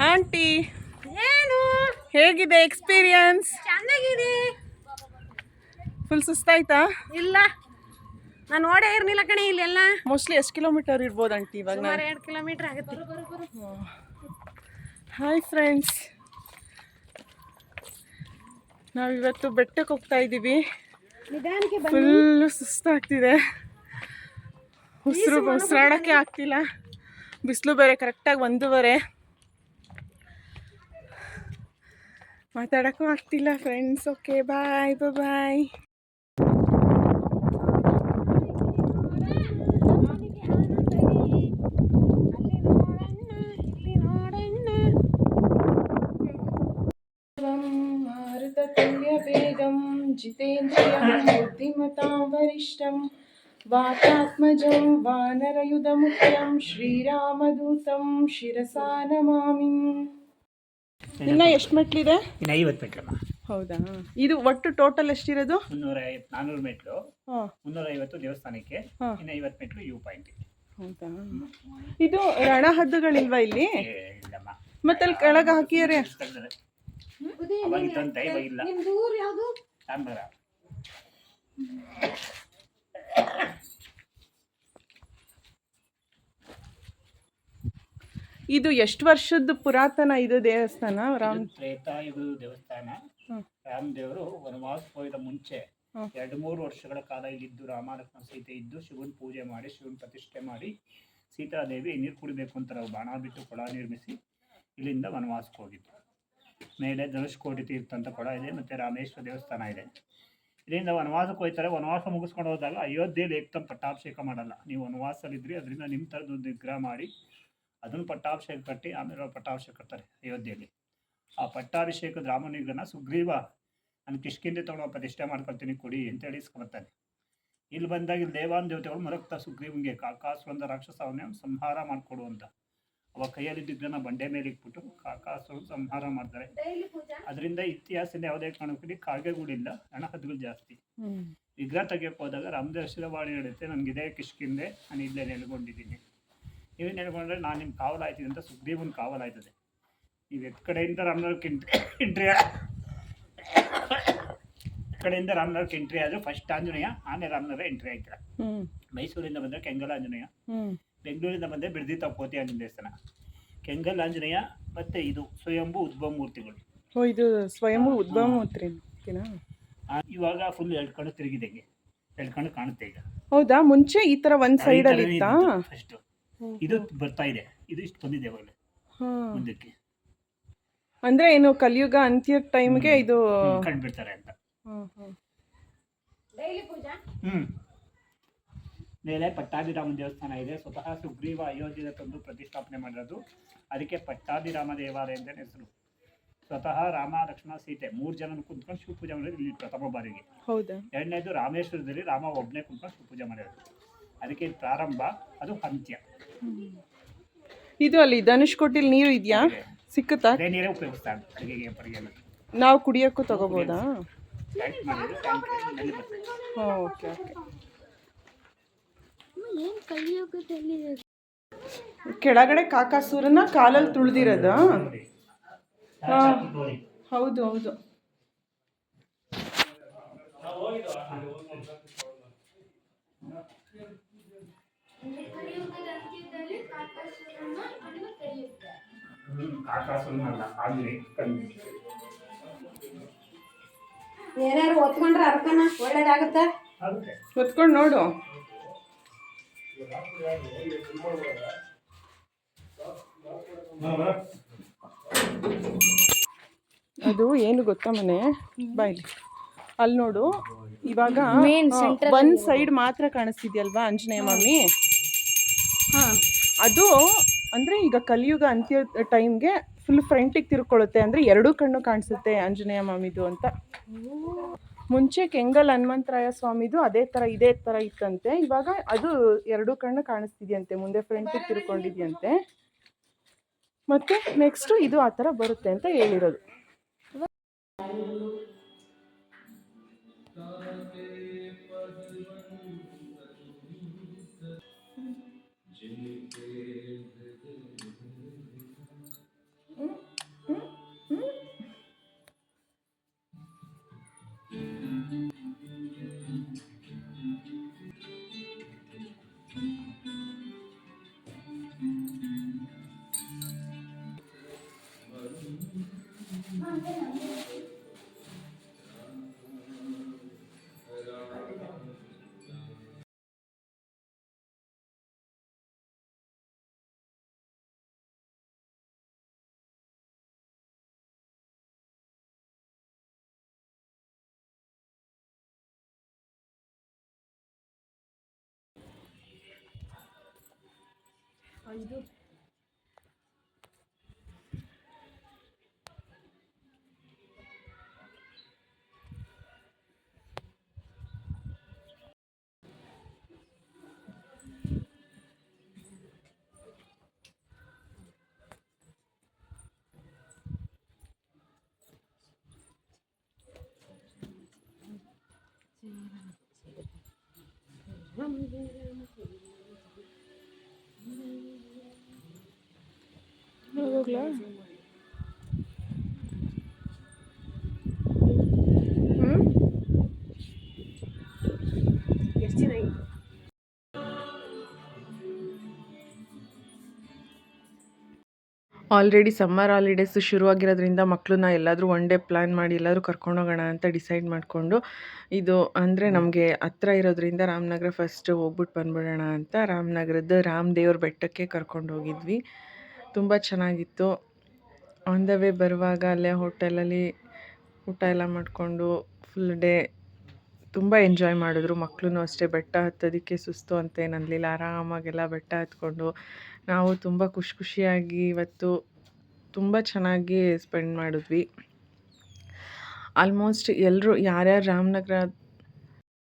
Aunty ಏನು ಹೇಗಿದೆ experience? ಚೆನ್ನಾಗಿದೆ. ಫುಲ್ ಸುಸ್ತಾಯ್ತಾ? ಇಲ್ಲ, ನಾನು ಓಡೇ ಇರ್ಲಿಲ್ಲ ಕಣೆ. ಇಲ್ಲೆಲ್ಲ ಮೋಸ್ಟ್ಲಿ ಎಷ್ಟು ಕಿಲೋಮೀಟರ್ ಇರ್ಬೋದು ಆಂಟಿ ಇವಾಗ? ಸುಮಾರು 2 ಕಿಲೋಮೀಟರ್ ಆಗುತ್ತೆ. ಹಾಯ್ ಫ್ರೆಂಡ್ಸ್, ನಾವಿವತ್ತು ಬೆಟ್ಟಕ್ಕೆ ಹೋಗ್ತಾ ಇದ್ದೀವಿ. ನಿಧಾನಕ್ಕೆ ಬನ್ನಿ. ಫುಲ್ಲು ಸುಸ್ತಾಗ್ತಿದೆ, ಉಸಿರಾಡೋಕ್ಕೆ ಆಗ್ತಿಲ್ಲ. ಬಿಸಿಲು ಬೇರೆ ಕರೆಕ್ಟಾಗಿ 1:15. ಮಾತಾಡೋಕ್ಕೂ ಆಗ್ತಿಲ್ಲ ಫ್ರೆಂಡ್ಸ್. ಓಕೆ, ಬಾಯ್ ಬಾಯ್. ಬೇಗಂ ಜಿತೇಂದ್ರಿಯಂ ಬುದ್ಧಿಮತಾಂ ವರಿಷ್ಠಂ ವಾತಾತ್ಮಜಂ ವಾನರಯುಧಮುಖ್ಯಂ ಶ್ರೀರಾಮದೂತಂ ಶಿರಸಾ ನಮಾಮಿ. ಇನ್ನ ಎಷ್ಟು ಮೆಟ್ಲಿದೆ? ಇನ್ನು 50 ಮೆಟ್ಲಮ್ಮ. ಹೌದಾ? ಇದು ಒಟ್ಟು ಟೋಟಲ್ ಎಷ್ಟಿರೋದು? 400 ಮೆಟ್ಲು. 350 ದೇವಸ್ಥಾನಕ್ಕೆ, ಇನ್ನು 50 ಮೆಟ್ಲು ಯೂ ಪಾಯಿಂಟ್. ಹೌದಾ? ಇದು ರಣ ಹದ್ದುಗಳಿಲ್ವಾ ಇಲ್ಲಿ? ಇಲ್ಲಮ್ಮ. ಮತ್ತೆ ಅಲ್ಲಿ ಕೆಳಗೆ ಹಾಕಿಯಾರೆ. ಅವಾಗಿದ್ದಂತೆ ಇವಾಗಿಲ್ಲ. ತಾಂಬರ ಇದು ಎಷ್ಟು ವರ್ಷದ ಪುರಾತನ ಇದು ದೇವಸ್ಥಾನ? ತ್ರೇತಾಯುಗದ ದೇವಸ್ಥಾನ. ರಾಮದೇವರು ವನವಾಸ ಹೋದ ಮುಂಚೆ 2-3 ವರ್ಷಗಳ ಕಾಲ ಇಲ್ಲಿದ್ದು ರಾಮಲಕ್ಷ್ಮಣ ಸೀತೆ ಇದ್ದು ಶಿವನ ಪೂಜೆ ಮಾಡಿ ಶಿವನ ಪ್ರತಿಷ್ಠೆ ಮಾಡಿ ಸೀತಾದೇವಿ ನೀರು ಕುಡಿಬೇಕು ಅಂತ ನಾವು ಬಾಣ ಬಿಟ್ಟು ಕೊಳ ನಿರ್ಮಿಸಿ ಇಲ್ಲಿಂದ ವನವಾಸಕ್ಕೆ ಹೋಗಿದ್ದು. ಮೇಲೆ ಧನುಷ್ಕೋಟಿ ತೀರ್ಥ ಅಂತ ಕೊಳ ಇದೆ, ಮತ್ತು ರಾಮೇಶ್ವರ ದೇವಸ್ಥಾನ ಇದೆ. ಇಲ್ಲಿಂದ ವನವಾಸಕ್ಕೆ ಹೋಗ್ತಾರೆ. ವನವಾಸ ಮುಗಿಸ್ಕೊಂಡು ಹೋದಾಗ ಅಯೋಧ್ಯೆಯಲ್ಲಿ ಏಕ್ದಮ್ ಪಟ್ಟಾಭಿಷೇಕ ಮಾಡಲ್ಲ. ನೀವು ವನವಾಸದಲ್ಲಿದ್ರಿ, ಅದರಿಂದ ನಿಮ್ಮ ಥರದ್ದು ವಿಗ್ರಹ ಮಾಡಿ ಅದನ್ನು ಪಟ್ಟಾಭಿಷೇಕ ಕಟ್ಟಿ ಆಮೇಲೆ ಪಟ್ಟಾಭಿಷೇಕ ಕಟ್ತಾರೆ ಅಯೋಧ್ಯೆಯಲ್ಲಿ. ಆ ಪಟ್ಟಾಭಿಷೇಕದ ರಾಮನ ವಿಗ್ರಹನ ಸುಗ್ರೀವ ನಾನು ಕಿಷ್ಕಿಂದೆ ತೊಗೊಂಡು ಪ್ರತಿಷ್ಠೆ ಮಾಡ್ಕೊಳ್ತೀನಿ ಕೊಡಿ ಅಂತೇಳಿ ಇಸ್ಕೊಬರ್ತಾನೆ. ಇಲ್ಲಿ ಬಂದಾಗ ಇಲ್ಲಿ ದೇವಾನ್ ದೇವತೆಗಳು ಮರಕ್ತಾ ಸುಗ್ರೀವನಿಗೆ ಕಾಕಾಸುರಂದ ರಾಕ್ಷಸವನ್ನೇ ಸಂಹಾರ ಮಾಡಿಕೊಡು ಅಂತ. ಅವಾಗ ಕೈಯಲ್ಲಿ ವಿಗ್ರಹನ ಬಂಡೆ ಮೇಲೆ ಇಟ್ಬಿಟ್ಟು ಕಾಕಾಸುರ ಸಂಹಾರ ಮಾಡ್ತಾರೆ. ಅದರಿಂದ ಇತಿಹಾಸದಿಂದ ಯಾವುದೇ ಕಾರಣಕ್ಕೂ ಕಾಗೆಗಳಿಲ್ಲ, ಹಣಹದ್ದುಗಳು ಜಾಸ್ತಿ. ವಿಗ್ರಹ ತೆಗಿಯಕ್ಕೆ ಹೋದಾಗ ರಾಮದೇವ ಶಿರವಾಣಿ ನಡೆಯುತ್ತೆ, ನನಗಿದೆ ಕಿಷ್ಕಿಂದೆ, ನಾನು ಇಲ್ಲೇ ನೆಲೆಗೊಂಡಿದ್ದೀನಿ, ನೀವು ನೆಲೆಗೊಂಡ್ರೆ ನಾನು ನಿಮ್ಮ ಕಾವಲಾಯ್ತೀನಿ ಅಂತ ಸುಗ್ರೀವನ ಕಾವಲಾಯ್ತದೆ. ನೀವು ಎತ್ ಕಡೆಯಿಂದ ರಾಮನಗರಕ್ಕೆ ಎಂಟ್ರಿ ಕಡೆಯಿಂದ ರಾಮನಗರಕ್ಕೆ ಎಂಟ್ರಿ ಆದರೆ ಫಸ್ಟ್ ಆಂಜನೇಯ, ಆನೆ ರಾಮನಗರ ಎಂಟ್ರಿ ಆಯ್ತೀರ. ಮೈಸೂರಿಂದ ಬಂದರೆ ಕೆಂಗಲ್ ಆಂಜನೇಯ, ಬೆಂಗಳೂರಿಂದ ಬಂದರೆ ಬಿಡದಿ ತಪ್ಪೋತಿ ಆಂಜನೇಯ ದೇವಸ್ಥಾನ, ಕೆಂಗಲ್ ಆಂಜನೇಯ, ಮತ್ತು ಇದು ಸ್ವಯಂಭೂ ಉದ್ಭವ ಮೂರ್ತಿಗಳು. ಇದು ಸ್ವಯಂಭೂ ಉದ್ಭವ ಮೂರ್ತಿ. ಇವಾಗ ಫುಲ್ 2 ಕಣ್ಣು ತಿರುಗಿದಂಗೆ 2 ಕಣ್ಣು ಕಾಣುತ್ತೆ ಈಗ. ಹೌದಾ? ಮುಂಚೆ ಈ ಥರ ಒಂದು ಸೈಡಲ್ಲಿ ಇತ್ತಾ? ಫಸ್ಟ್ ಇದು ಬರ್ತಾ ಇದೆ, ಇದು ಇಷ್ಟು ಬಂದಿದೆ ಇವಾಗ ಮುಂದಕ್ಕೆ. ಅಂದ್ರೆ ಏನು ಕಲಿಯುಗ ಅಂತ್ಯದ ಟೈಮ್ಗೆ ಇದು ಕಂಡುಬಿಡ್ತಾರೆ ಅಂತ. ಮೇಲೆ ಪಟ್ಟಾಭಿರಾಮ ದೇವಸ್ಥಾನ ಇದೆ. ಸ್ವತಃ ಸುಗ್ರೀವ ಅಯೋಧ್ಯೆ ತಂದು ಪ್ರತಿಷ್ಠಾಪನೆ ಮಾಡಿರೋದು, ಅದಕ್ಕೆ ಪಟ್ಟಾಭಿರಾಮ ದೇವಾಲಯ ಅಂತ ಹೆಸರು. ಸ್ವತಃ ರಾಮ ಲಕ್ಷ್ಮಣ ಸೀತೆ 3 ಜನ ಕುಂತ್ಕೊಂಡು ಶಿವ ಪೂಜೆ ಮಾಡಿರೋದು ಇಲ್ಲಿ ಪ್ರಥಮ ಬಾರಿಗೆ. ಹೌದಾ? 2ನೇದು ರಾಮೇಶ್ವರದಲ್ಲಿ ರಾಮ ಒಬ್ಬನೇ ಕುಂತ್ಕೊಂಡು ಶಿವ ಪೂಜೆ ಮಾಡಿರೋದು. ಅದಕ್ಕೆ ಪ್ರಾರಂಭ, ಅದು ಅಂತ್ಯ. ಇದು ಅಲ್ಲಿ ಧನುಷ್ಕೋಟಿಲಿ ನೀರು ಇದೆಯಾ? ಸಿಕ್ಕುತ್ತಾ? ನೀರೇ ಉಪಯೋಗಿಸ್ತಾರೆ ಅಡುಗೆಗೆ, ಪಡಿಗೆಲ್ಲ. ನಾವು ಕುಡಿಯೋಕ್ಕೂ ತಗೋಬೋದಾ? Okay okay. ಕೆಳಗಡೆ ಕಾಕಾಸುರನ ಕಾಲಲ್ಲಿ ತುಳಿದಿರೋದ? ಹೌದು ಹೌದು. ಏನಾರು ಒತ್ಕೊಂಡ್ರೆ ಅರ್ಕನ ಒಳ್ಳೇದಾಗುತ್ತೆ. ಒತ್ಕೊಂಡು ನೋಡು. ಅದು ಏನು ಗೊತ್ತಾ ಮನೆ ಬಾಯ್ಲಿ ಅಲ್ಲಿ ನೋಡು. ಇವಾಗ ಒಂದ್ ಸೈಡ್ ಮಾತ್ರ ಕಾಣಿಸ್ತಿದ್ಯಲ್ವಾ ಆಂಜನೇಯ ಮಾಮಿ? ಅದು ಅಂದ್ರೆ ಈಗ ಕಲಿಯುಗ ಅಂತ್ಯ ಟೈಮ್ಗೆ ಫುಲ್ ಫ್ರಂಟಿಗೆ ತಿರ್ಕೊಳ್ಳುತ್ತೆ, ಅಂದ್ರೆ 2 ಕಣ್ಣು ಕಾಣಿಸುತ್ತೆ ಆಂಜನೇಯ ಮಾಮಿದು ಅಂತ. ಮುಂಚೆ ಕೆಂಗಲ್ ಹನುಮಂತರಾಯ ಸ್ವಾಮಿದು ಇದೇ ತರ ಇತ್ತಂತೆ. ಇವಾಗ ಅದು 2 ಕಣ್ಣು ಕಾಣಿಸ್ತಿದ್ಯಂತೆ, ಮುಂದೆ ಫ್ರಂಟಿಗೆ ತಿರ್ಕೊಂಡಿದ್ಯಂತೆ. ಮತ್ತೆ ನೆಕ್ಸ್ಟ್ ಇದು ಆ ಥರ ಬರುತ್ತೆ ಅಂತ ಹೇಳಿರೋದು. ಹೋಗ್ಲಾ? ಎಷ್ಟು ದಿನ ಆಯ್ತು? ಆಲ್ರೆಡಿ ಸಮ್ಮರ್ ಹಾಲಿಡೇಸ್ ಶುರುವಾಗಿರೋದ್ರಿಂದ ಮಕ್ಕಳನ್ನ ಎಲ್ಲಾದರೂ ಒನ್ ಡೇ ಪ್ಲ್ಯಾನ್ ಮಾಡಿ ಎಲ್ಲಾದರೂ ಕರ್ಕೊಂಡೋಗೋಣ ಅಂತ ಡಿಸೈಡ್ ಮಾಡಿಕೊಂಡು, ಇದು ಅಂದರೆ ನಮಗೆ ಹತ್ರ ಇರೋದ್ರಿಂದ ರಾಮನಗರ ಫಸ್ಟ್ ಹೋಗ್ಬಿಟ್ಟು ಬಂದ್ಬಿಡೋಣ ಅಂತ ರಾಮನಗರದ ರಾಮದೇವ್ರ ಬೆಟ್ಟಕ್ಕೆ ಕರ್ಕೊಂಡೋಗಿದ್ವಿ. ತುಂಬ ಚೆನ್ನಾಗಿತ್ತು. ಆನ್ ದ ವೇ ಬರುವಾಗ ಅಲ್ಲೇ ಹೋಟೆಲಲ್ಲಿ ಊಟ ಎಲ್ಲ ಮಾಡಿಕೊಂಡು ಫುಲ್ ಡೇ ತುಂಬ ಎಂಜಾಯ್ ಮಾಡಿದ್ರು. ಮಕ್ಕಳು ಅಷ್ಟೇ. ಬೆಟ್ಟ ಹತ್ತೋದಕ್ಕೆ ಸುಸ್ತು ಅಂತ ಏನು ಅನ್ನಲಿಲ್ಲ. ಆರಾಮಾಗೆಲ್ಲ ಬೆಟ್ಟ ಹತ್ಕೊಂಡು ನಾವು ತುಂಬ ಖುಷಿಯಾಗಿ ಇವತ್ತು ತುಂಬ ಚೆನ್ನಾಗಿ ಸ್ಪೆಂಡ್ ಮಾಡಿದ್ವಿ. ಆಲ್ಮೋಸ್ಟ್ ಎಲ್ಲರೂ ಯಾರ್ಯಾರು ರಾಮನಗರ